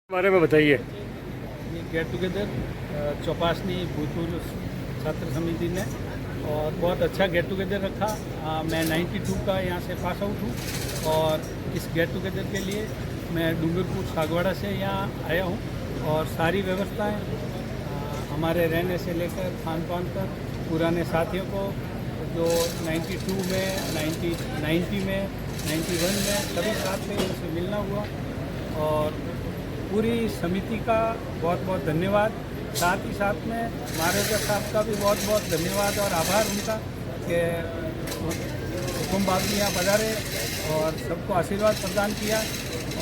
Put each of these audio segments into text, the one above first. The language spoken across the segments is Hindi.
बारे में बताइए। ये गेट टुगेदर चौपासनी भूतपूर्व छात्र समिति ने और बहुत अच्छा गेट टुगेदर रखा। मैं 92 का यहाँ से पास आउट हूँ और इस गेट टुगेदर के लिए मैं डूंगरपुर सागवाड़ा से यहाँ आया हूँ और सारी व्यवस्थाएं हमारे रहने से लेकर खान पान तक पुराने साथियों को जो 92 में 90 में 91 में सभी साथ थे उनसे मिलना हुआ और पूरी समिति का बहुत बहुत धन्यवाद। साथ ही साथ में महाराजा साहब का भी बहुत बहुत धन्यवाद और आभार उनका कि हुकुम बाबू यहाँ पधारे और सबको आशीर्वाद प्रदान किया।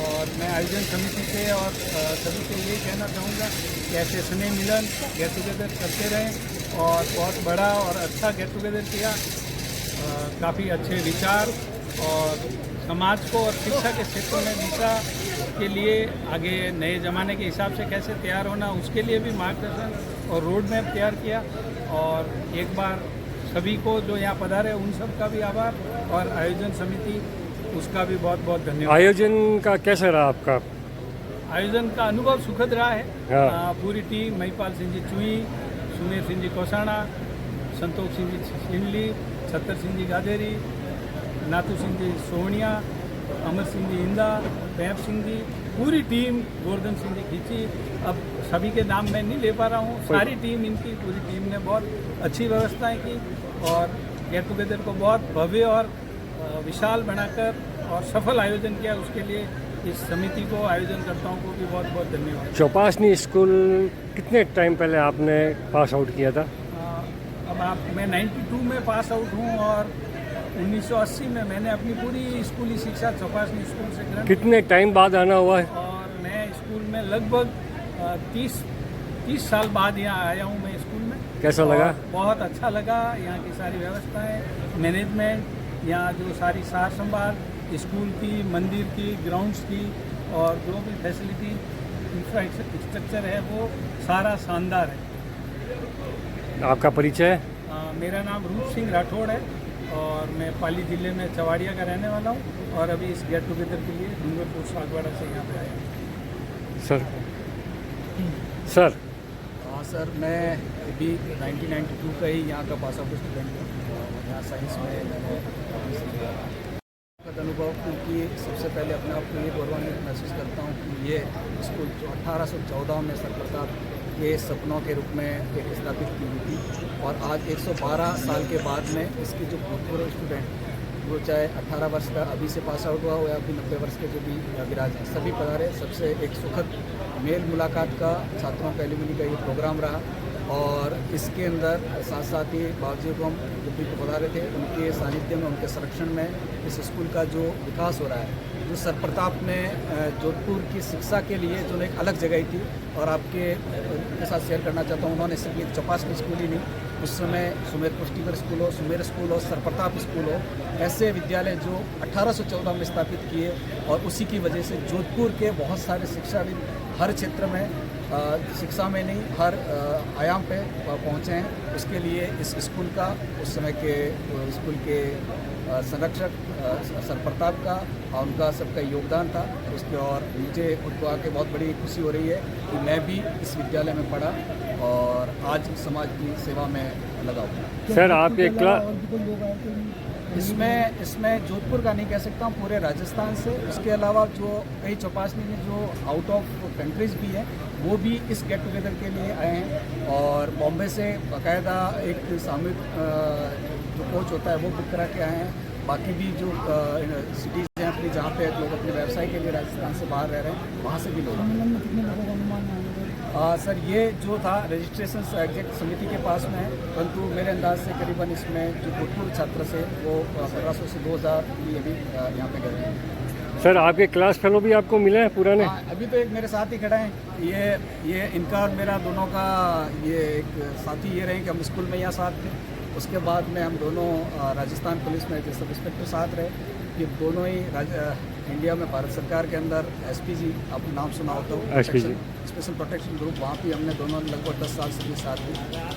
और मैं आयोजन समिति से और सभी से यही कहना चाहूँगा कि ऐसे स्नेह मिलन गेट टुगेदर करते रहें और बहुत बड़ा और अच्छा गेट टुगेदर किया। काफ़ी अच्छे विचार और समाज को और शिक्षा के क्षेत्र में दिशा के लिए आगे नए ज़माने के हिसाब से कैसे तैयार होना उसके लिए भी मार्गदर्शन और रोड मैप तैयार किया। और एक बार सभी को जो यहाँ पधारे उन सब का भी आभार और आयोजन समिति उसका भी बहुत बहुत धन्यवाद। आयोजन का कैसा रहा आपका? आयोजन का अनुभव सुखद रहा है। हाँ। पूरी टीम महिपाल सिंह जी चुई, सुमेर सिंह जी कोसाणा, संतोष सिंह जी सिंडली, छत्तर सिंह जी गादेरी, नाथू सिंह जी सोहनिया, अमर सिंह जी इंदा, पैप सिंह जी, पूरी टीम, गोवर्धन सिंह जी खींची। अब सभी के नाम मैं नहीं ले पा रहा हूँ। सारी टीम इनकी पूरी टीम ने बहुत अच्छी व्यवस्थाएं की और गेट टुगेदर को बहुत भव्य और विशाल बनाकर और सफल आयोजन किया। उसके लिए इस समिति को आयोजनकर्ताओं को भी बहुत बहुत धन्यवाद। चौपासनी स्कूल कितने टाइम पहले आपने पास आउट किया था? मैं 92 में पास आउट हूँ और 1980 में मैंने अपनी पूरी स्कूली शिक्षा चौपासनी स्कूल से ग्रहण। कितने टाइम बाद आना हुआ है? और मैं स्कूल में लगभग 30 साल बाद यहाँ आया हूँ मैं स्कूल में। कैसा लगा? बहुत अच्छा लगा। यहाँ की सारी व्यवस्थाएं, मैनेजमेंट, यहाँ जो सारी सार संभाल स्कूल की, मंदिर की, ग्राउंड्स की और जो भी फैसिलिटी इंफ्रास्ट्रक्चर है वो सारा शानदार है। आपका परिचय? मेरा नाम रूप सिंह राठौड़ है और मैं पाली ज़िले में चवाड़िया का रहने वाला हूँ और अभी इस गेट टुगेदर के लिए डूंगरपुर सागवाड़ा से यहाँ पे आया हूँ। सर हाँ सर, मैं अभी 1992 का ही यहाँ का पास आउट स्टूडेंट हूँ और यहाँ साइंस में मैंने अनुभव, क्योंकि सबसे पहले अपने आप को ये गौरवान्वित महसूस करता हूँ कि ये स्कूल जो 1814 में सर प्रताप के सपनों के रूप में एक स्थापित की हुई थी और आज 112 साल के बाद में इसके जो भूतपूर्व स्टूडेंट वो चाहे 18 वर्ष का अभी से पास आउट हुआ हो या अभी 90 वर्ष के जो भी विराज हैं सभी पधारे। सबसे एक सुखद मेल मुलाकात का छात्रों का एलुमनी का ये प्रोग्राम रहा और इसके अंदर साथ साथ ही बावजूद को हम जब भी पधारे थे उनके सानिध्य में, उनके संरक्षण में इस स्कूल का जो विकास हो रहा है, जो सर प्रताप ने जोधपुर की शिक्षा के लिए जो एक अलग जगह थी और आपके साथ शेयर करना चाहता हूँ। उन्होंने सिर्फ एक चौपासनी स्कूल ही नहीं, उस समय सुमेर पुष्टिकर स्कूल हो, सुमेर स्कूल हो, सर प्रताप स्कूल हो, ऐसे विद्यालय जो 1814 में स्थापित किए और उसी की वजह से जोधपुर के बहुत सारे शिक्षाविद हर क्षेत्र में शिक्षा में नहीं हर आयाम पे पहुँचे हैं। उसके लिए इस स्कूल का उस समय के स्कूल के संरक्षक सर प्रताप का और उनका सबका योगदान था उसके। और मुझे उनको आके बहुत बड़ी खुशी हो रही है कि मैं भी इस विद्यालय में पढ़ा और आज समाज की सेवा में लगा हूँ। सर आपके क्लास इसमें जोधपुर का नहीं कह सकता हूँ, पूरे राजस्थान से, उसके अलावा जो कई चौपासनी में जो आउट ऑफ कंट्रीज़ भी हैं वो भी इस गेट टुगेदर के लिए आए हैं और बॉम्बे से बाकायदा एक सामूहिक जो कोच होता है वो बुक करा के आए हैं। बाकी भी जो सिटीज़ हैं अपनी जहाँ पे लोग अपने व्यवसाय के लिए राजस्थान से बाहर रह रहे हैं वहाँ से भी लोग सर ये जो था रजिस्ट्रेशन एग्जैक्ट समिति के पास में है, परंतु मेरे अंदाज से करीबन इसमें जो भूतपूर्व छात्र से वो 1500 से 2000 भी अभी यहाँ पे गए हैं। सर आपके क्लास फेलो भी आपको मिले हैं पुराने? अभी तो एक मेरे साथ ही खड़े हैं। ये इनका और मेरा दोनों का ये एक साथी ये रहे कि हम स्कूल में यहाँ साथ थे। उसके बाद में हम दोनों राजस्थान पुलिस में सब इंस्पेक्टर साथ रहे। ये दोनों ही इंडिया में भारत सरकार के अंदर एसपीजी, आपको नाम सुना हो तो, स्पेशल प्रोटेक्शन ग्रुप, वहाँ भी हमने दोनों लगभग 10 साल से भी साथ दी।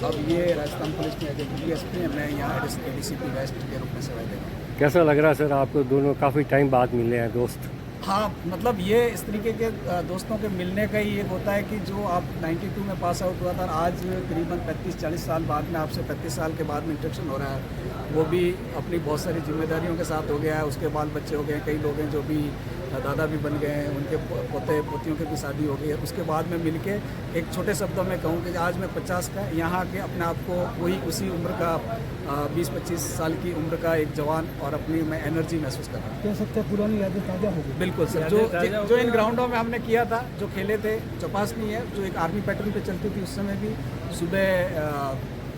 अब ये राजस्थान पुलिस में डीएसपी हैं, मैं यहाँ एडीसीपी वेस्ट के रूप में सेवाएं दे रहा हूँ। कैसा लग रहा है सर आपको? दोनों काफ़ी टाइम बाद मिले हैं दोस्त। हाँ, मतलब ये इस तरीके के दोस्तों के मिलने का ही एक होता है कि जो आप 92 में पास आउट हुआ था और आज करीबन 35-40 साल बाद में आपसे 35 साल के बाद में इंट्रैक्शन हो रहा है, वो भी अपनी बहुत सारी जिम्मेदारियों के साथ हो गया है। उसके बाल बच्चे हो गए, कई लोग हैं जो भी दादा भी बन गए हैं, उनके पोते पोतियों की भी शादी हो गई है। उसके बाद में मिलके एक छोटे शब्दों में कहूँ कि आज मैं 50 का यहाँ के अपने आप को वही उसी उम्र का 20-25 साल की उम्र का एक जवान और अपनी मैं एनर्जी महसूस कर रहा हूँ। कह सकते हैं पुरानी यादें ताज़ा हो गई। बिल्कुल सर, जो इन ग्राउंडों में हमने किया था, जो खेले थे, चौपासनी है जो एक आर्मी पैटर्न पे चलती थी, उस समय भी सुबह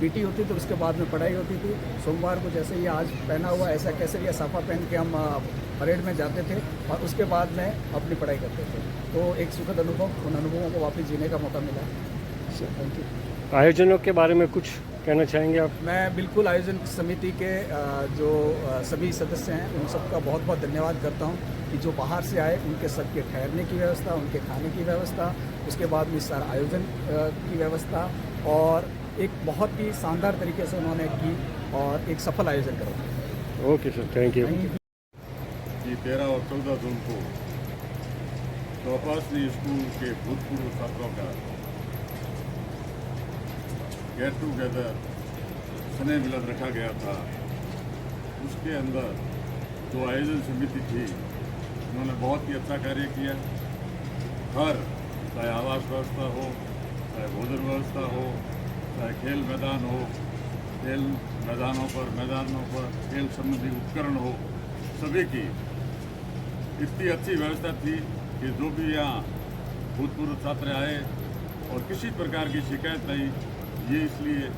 पीटी होती थी, उसके बाद में पढ़ाई होती थी। सोमवार को जैसे ये आज पहना हुआ ऐसा कैसे या साफा पहन के हम परेड में जाते थे और उसके बाद में अपनी पढ़ाई करते थे। तो एक सुखद अनुभव, उन अनुभवों को वापस जीने का मौका मिला। Thank you. आयोजनों के बारे में कुछ कहना चाहेंगे आप? मैं बिल्कुल आयोजन समिति के जो सभी सदस्य हैं उन सबका बहुत बहुत धन्यवाद करता हूं कि जो बाहर से आए उनके सबके ठहरने की व्यवस्था, उनके खाने की व्यवस्था, उसके बाद में सारा आयोजन की व्यवस्था और एक बहुत ही शानदार तरीके से उन्होंने की और एक सफल आयोजन करा। Okay sir, thank you. कि 13 और 14 जून को चौपासनी स्कूल के भूतपूर्व छात्रों का गेट टूगेदर स्नेह मिलन रखा गया था। उसके अंदर जो आयोजन समिति थी उन्होंने बहुत ही अच्छा कार्य किया। हर चाहे आवास व्यवस्था हो, चाहे भोजन व्यवस्था हो, चाहे खेल मैदान हो, खेल मैदानों पर खेल संबंधी उपकरण हो, सभी की इतनी अच्छी व्यवस्था थी कि जो भी यहाँ भूतपूर्व छात्र आए और किसी प्रकार की शिकायत नहीं। ये इसलिए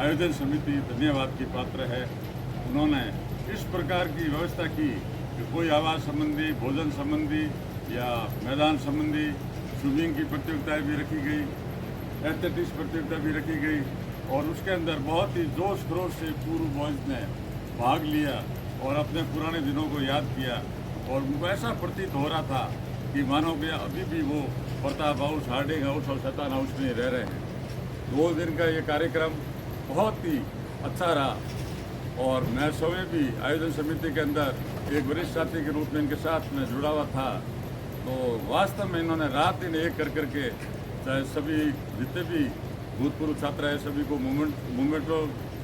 आयोजन समिति धन्यवाद की पात्र है। उन्होंने इस प्रकार की व्यवस्था की कि कोई आवास संबंधी, भोजन संबंधी या मैदान संबंधी स्विमिंग की प्रतियोगिताएं भी रखी गई, एथलेटिक्स प्रतियोगिता भी रखी गई और उसके अंदर बहुत ही जोश खरोश से पूर्व बॉयज़ ने भाग लिया और अपने पुराने दिनों को याद किया और उनको ऐसा प्रतीत हो रहा था कि मानो कि अभी भी वो प्रताप हाउस, हार्डिंग हाउस और शैतान हाउस में रह रहे हैं। 2 दिन का ये कार्यक्रम बहुत ही अच्छा रहा और मैं स्वयं भी आयोजन समिति के अंदर एक वरिष्ठ साथी के रूप में इनके साथ में जुड़ा हुआ था। तो वास्तव में इन्होंने रात दिन एक कर करके चाहे सभी जितने भी भूतपूर्व छात्र हैं सभी को मूवमेंटों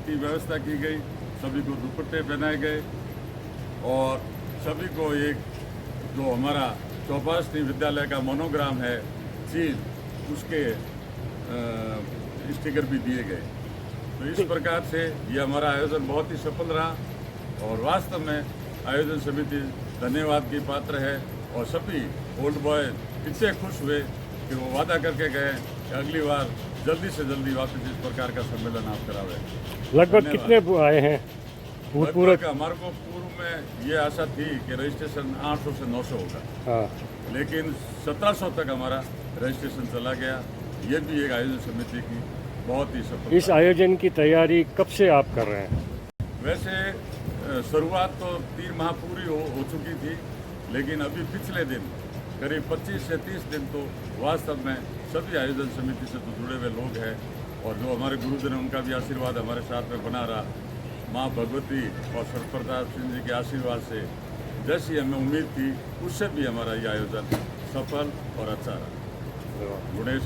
की व्यवस्था की गई, सभी को दुपट्टे पहनाए गए और सभी को एक जो हमारा चौपासनी विद्यालय का मोनोग्राम है चीज, उसके स्टिकर भी दिए गए। तो इस प्रकार से ये हमारा आयोजन बहुत ही सफल रहा और वास्तव में आयोजन समिति धन्यवाद की पात्र है और सभी ओल्ड बॉय इतने खुश हुए कि वो वादा करके गए कि अगली बार जल्दी से जल्दी वापस इस प्रकार का सम्मेलन आप करावे। लगभग कितने आए हैं भूतपूर्व? लगभग हमारे को पूर्व में ये आशा थी कि रजिस्ट्रेशन 800 से 900 होगा, हाँ, लेकिन 1700 तक हमारा रजिस्ट्रेशन चला गया। ये भी एक आयोजन समिति की बहुत ही सफल। इस आयोजन की तैयारी कब से आप कर रहे हैं? वैसे शुरुआत तो 3 माह पूरी हो चुकी थी, लेकिन अभी पिछले दिन करीब 25 से 30 दिन तो वास्तव में सभी आयोजन समिति से तो जुड़े हुए लोग हैं और जो हमारे गुरुजन हैं उनका भी आशीर्वाद हमारे साथ में बना रहा। माँ भगवती और सरप्रताप सिंह जी के आशीर्वाद से जैसी हमें उम्मीद थी उससे भी हमारा ये आयोजन सफल और अच्छा रहा। गुणेश